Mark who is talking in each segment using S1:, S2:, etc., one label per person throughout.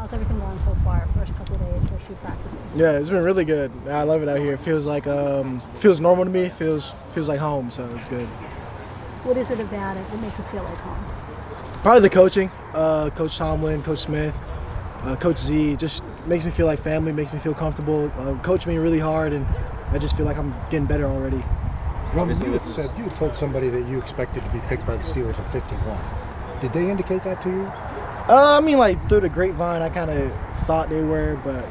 S1: How's everything going so far? First couple of days, first few practices.
S2: Yeah, it's been really good. I love it out here. It feels like feels normal to me. Feels like home, so it's good.
S1: What is it about it that makes it feel like home?
S2: Probably the coaching, Coach Tomlin, Coach Smith, Coach Z. Just makes me feel like family. Makes me feel comfortable. Coach me really hard, and I just feel like I'm getting better already.
S3: Obviously, you told somebody that you expected to be picked by the Steelers at 51. Did they indicate that to you?
S2: I mean, like through the grapevine, I kind of thought they were, but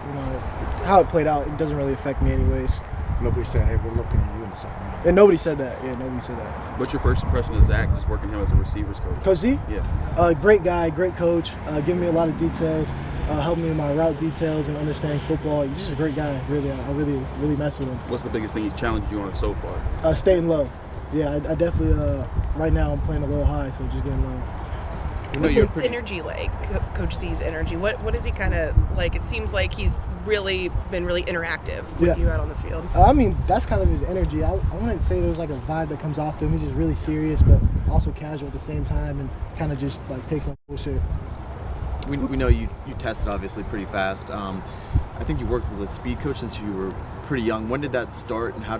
S2: how it played out, it doesn't really affect me anyways.
S3: Nobody said, "Hey, we're looking at you in the second round."
S2: And nobody said that. Yeah, nobody said that.
S4: What's your first impression of Zach, just working him as a receivers coach?
S2: Coach Z?
S4: Yeah.
S2: Great guy, great coach. Giving me a lot of details, helping me with my route details and understanding football. He's just a great guy. Really, I really mess with him.
S4: What's the biggest thing he's challenged you on so far?
S2: Staying low. Yeah, I definitely. Right now, I'm playing a little high, so just getting low.
S5: What's his energy like, Coach Z's energy? What is he kind of like? It seems like he's really been really interactive with you out on the field.
S2: I mean, that's kind of his energy. I wouldn't say there's like a vibe that comes off to him. He's just really serious, but also casual at the same time, and kind of just like takes on bullshit.
S6: We know you tested obviously pretty fast. I think you worked with a speed coach since you were pretty young. When did that start, and how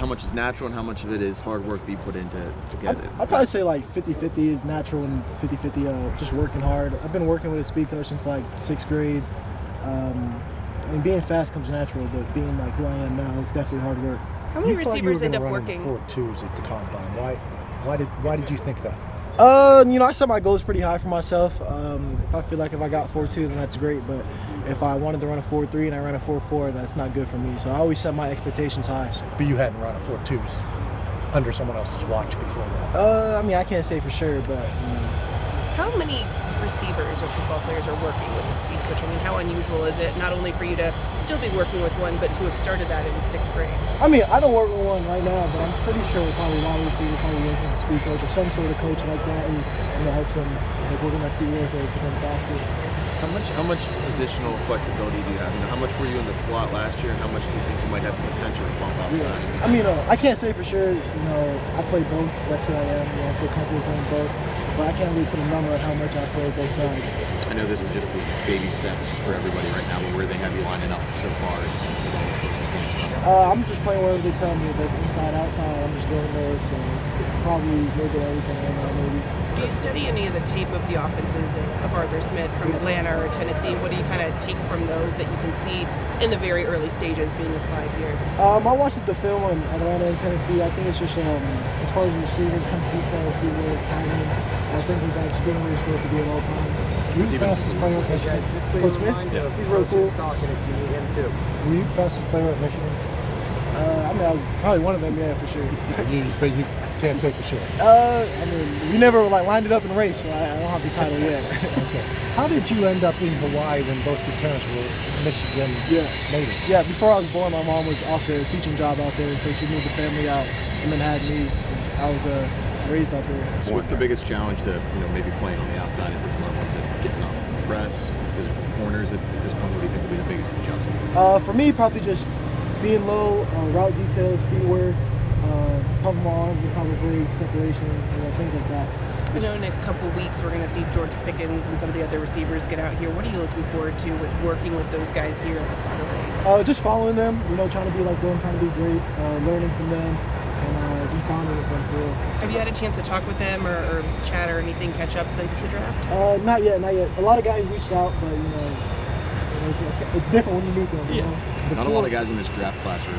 S6: much is natural and how much of it is hard work that you put in to get it?
S2: I'd probably say like 50-50 is natural and 50-50 just working hard. I've been working with a speed coach since like 6th grade. I mean, being fast comes natural, but being like who I am now, it's definitely hard work.
S5: How many receivers end up working?
S3: 4.2s at the combine. Why did you think that?
S2: I set my goals pretty high for myself. If I feel like if I got 4.2, then that's great. But if I wanted to run a 4.3 and I ran a 4.4, that's not good for me. So I always set my expectations high.
S3: But you hadn't run a 4.2s under someone else's watch before that.
S2: I mean, I can't say for sure, but
S5: How many receivers or football players are working with a speed coach? I mean, how unusual is it not only for you to still be working with one, but to have started that in 6th grade?
S2: I mean, I don't work with one right now, but I'm pretty sure probably a lot of receivers probably working with a speed coach or some sort of coach like that who helps them like working their feet work or become faster.
S6: How much positional flexibility do you have? How much were you in the slot last year, and how much do you think you might have the potential to bump outside?
S2: Yeah. I mean, I can't say for sure. I play both. That's who I am. I feel comfortable playing both. But I can't really put a number on how much I play both sides.
S6: I know this is just the baby steps for everybody right now, but where they have you lining up so far with all this work and stuff?
S2: I'm just playing wherever they tell me. If it's inside, outside, I'm just going there. So it's probably a little bit of everything right now, maybe.
S5: Do you study any of the tape of the offenses of Arthur Smith from Atlanta or Tennessee? What do you kind of take from those that you can see in the very early stages being applied here?
S2: I watched the film on Atlanta and Tennessee. I think it's just as far as the receivers, comes to details, footwork, timing, things like that, just being where you're supposed to be at all times.
S3: Were you fastest player at Michigan?
S2: Coach Smith?
S3: Yeah.
S2: He's real cool.
S3: Were you fastest player at Michigan?
S2: I mean, I was probably one of them, yeah, for sure.
S3: But you can't say for sure.
S2: I mean, we never lined it up in a race, so I don't have the title yet.
S3: Okay. How did you end up in Hawaii when both your parents were Michigan natives?
S2: Yeah, before I was born, my mom was off there, teaching job out there, so she moved the family out and then had me. I was raised out there.
S6: So what's the biggest challenge to maybe playing on the outside at this level? Is it getting off the press, physical corners at this point? What do you think would be the biggest adjustment?
S2: For me, probably just being low, route details, feet work, pumping my arms and cover breaks, separation, things like that.
S5: I know in a couple weeks we're going to see George Pickens and some of the other receivers get out here. What are you looking forward to with working with those guys here at the facility?
S2: Just following them, trying to be like them, trying to be great, learning from them, and just bonding with them for real.
S5: Have you had a chance to talk with them or chat or anything, catch up since the draft?
S2: Not yet. A lot of guys reached out, but it's different when you meet them.
S6: Not a lot of guys in this draft class are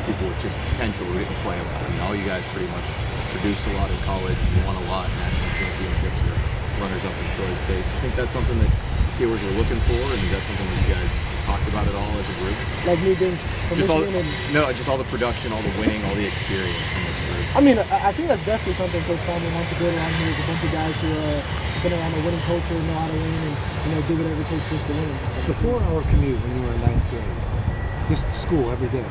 S6: people with just potential who didn't play. I mean, all you guys pretty much produced a lot in college, won a lot, national championships, or runners-up in Troy's case. I think that's something that the Steelers were looking for, and is that something that you guys talked about at all as a group?
S2: Like me being from Michigan?
S6: Just all the production, all the winning, all the experience in this group.
S2: I mean, I think that's definitely something Coach Tomlin wants to build around here. There's a bunch of guys who been around a winning culture, know how to win, and do whatever it takes just to win.
S3: So. The 4-hour commute when you were in 9th grade, just to school every day.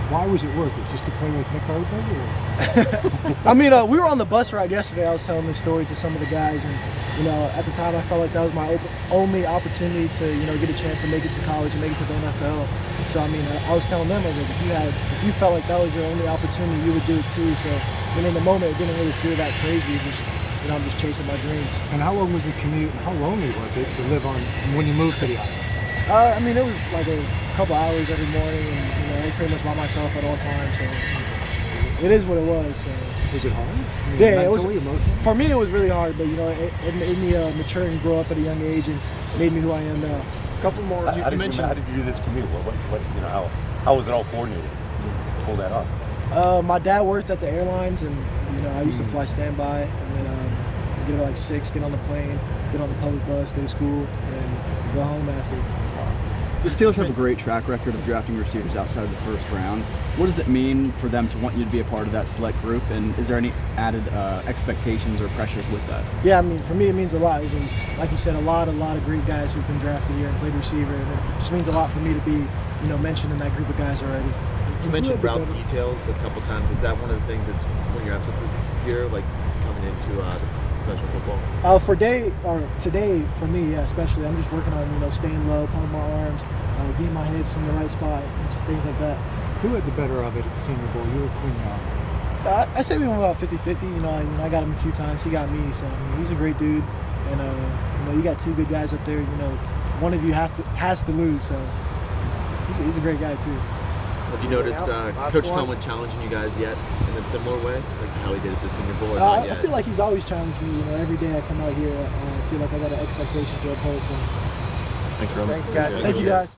S3: Why was it worth it? Just to play with Nick Herbig?
S2: I mean, we were on the bus ride yesterday. I was telling this story to some of the guys, and at the time I felt like that was my only opportunity to get a chance to make it to college and make it to the NFL. So I mean, I was telling them, I was like, if you felt like that was your only opportunity, you would do it too. So I mean, in the moment, it didn't really feel that crazy. It's just you know, I'm just chasing my dreams.
S3: And how long was the commute? And how lonely was it to live on when you moved to the island?
S2: I mean, it was like a couple hours every morning, and you know, I was pretty much by myself at all times. So it is what it was. So.
S3: Was it hard? I mean,
S2: Yeah, it was.
S3: mentally, emotionally?
S2: For me, it was really hard, but you know, it made me mature and grow up at a young age, and made me who I am now.
S7: Couple more.
S8: How did you do this commute? What you know, how was it all coordinated? You pull that off?
S2: My dad worked at the airlines, and you know, I used to fly standby, and then get up at like 6, get on the plane, get on the public bus, go to school, and go home after.
S9: The Steelers have a great track record of drafting receivers outside of the first round. What does it mean for them to want you to be a part of that select group, and is there any added expectations or pressures with that?
S2: Yeah, I mean, for me it means a lot. There's, like you said, a lot of great guys who've been drafted here and played receiver, and it just means a lot for me to be, you know, mentioned in that group of guys already.
S10: You mentioned route details a couple times. Is that one of the things that's one of your emphasis here, like coming into the professional football?
S2: Today, for me, yeah, especially, I'm just working on, you know, staying low, pumping my arms, getting my hips in the right spot, things like that.
S3: Who had the better of it at the Senior Bowl, you or Quinn?
S2: I say we went about 50-50. You know, I got him a few times. He got me. So I mean, he's a great dude, and you know, you got two good guys up there. You know, one of you has to lose. So he's a great guy too.
S10: Have you noticed Coach Tomlin challenging you guys yet in a similar way, like how he did at the Senior Bowl? Or not yet?
S2: I feel like he's always challenged me. You know, every day I come out here, I feel like I got an expectation to uphold for him.
S6: Thanks, Roman.
S7: Thanks, guys.
S2: Thank you, guys.